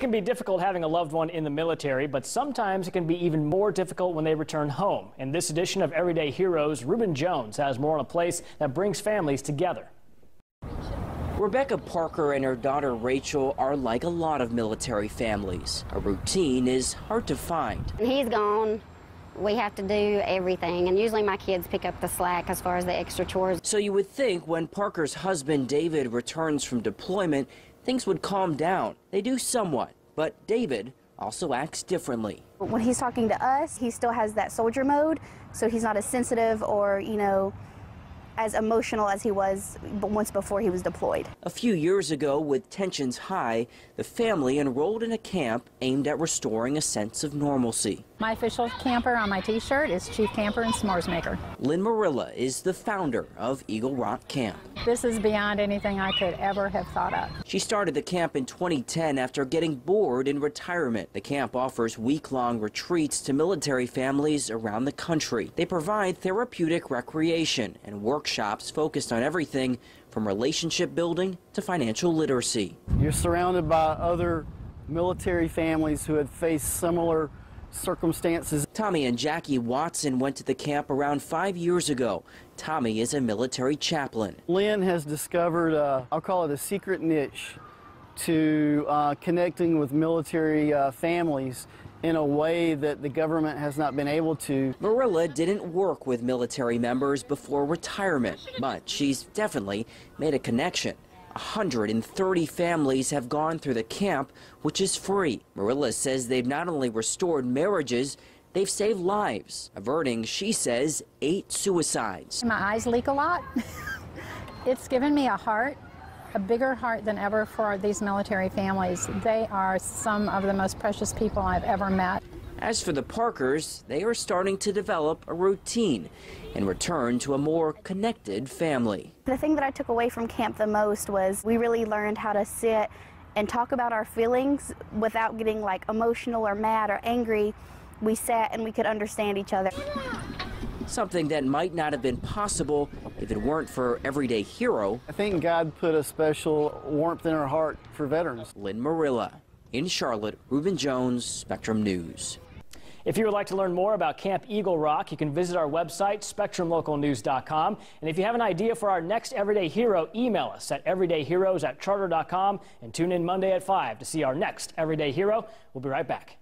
It can be difficult having a loved one in the military, but sometimes it can be even more difficult when they return home. In this edition of Everyday Heroes, Reuben Jones has more on a place that brings families together. Rebecca Parker and her daughter Rachel are like a lot of military families. A routine is hard to find. He's gone. We have to do everything, and usually my kids pick up the slack as far as the extra chores. So you would think when Parker's husband David returns from deployment, things would calm down. They do somewhat, but David also acts differently. When he's talking to us, he still has that soldier mode, so he's not as sensitive or, as emotional as he was once before he was deployed. A few years ago, with tensions high, the family enrolled in a camp aimed at restoring a sense of normalcy. My official camper on my t-shirt is Chief Camper and S'mores Maker. Lynn Marilla is the founder of Eagle Rock Camp. This is beyond anything I could ever have thought of. She started the camp in 2010 after getting bored in retirement. The camp offers week-long retreats to military families around the country. They provide therapeutic recreation and workshops focused on everything from relationship building to financial literacy. You're surrounded by other military families who had faced similar circumstances. Tommy and Jackie Watson went to the camp around 5 years ago. Tommy is a military chaplain. Lynn has discovered, I'll call it a secret niche to connecting with military families in a way that the government has not been able to. Marilla didn't work with military members before retirement, but she's definitely made a connection. 130 families have gone through the camp, which is free. Marilla says they've not only restored marriages, they've saved lives, averting, she says, 8 suicides. My eyes leak a lot. It's given me a heart, a bigger heart than ever for these military families. They are some of the most precious people I've ever met. As for the Parkers, they are starting to develop a routine and return to a more connected family. The thing that I took away from camp the most was we really learned how to sit and talk about our feelings without getting like emotional or mad or angry. We sat and we could understand each other. Something that might not have been possible if it weren't for everyday hero. I think God put a special warmth in our heart for veterans. Lynn Marilla. In Charlotte, Reuben Jones, Spectrum News. If you would like to learn more about Camp Eagle Rock, you can visit our website, SpectrumLocalNews.com. And if you have an idea for our next Everyday Hero, email us at everydayheroes@charter.com and tune in Monday at 5 to see our next Everyday Hero. We'll be right back.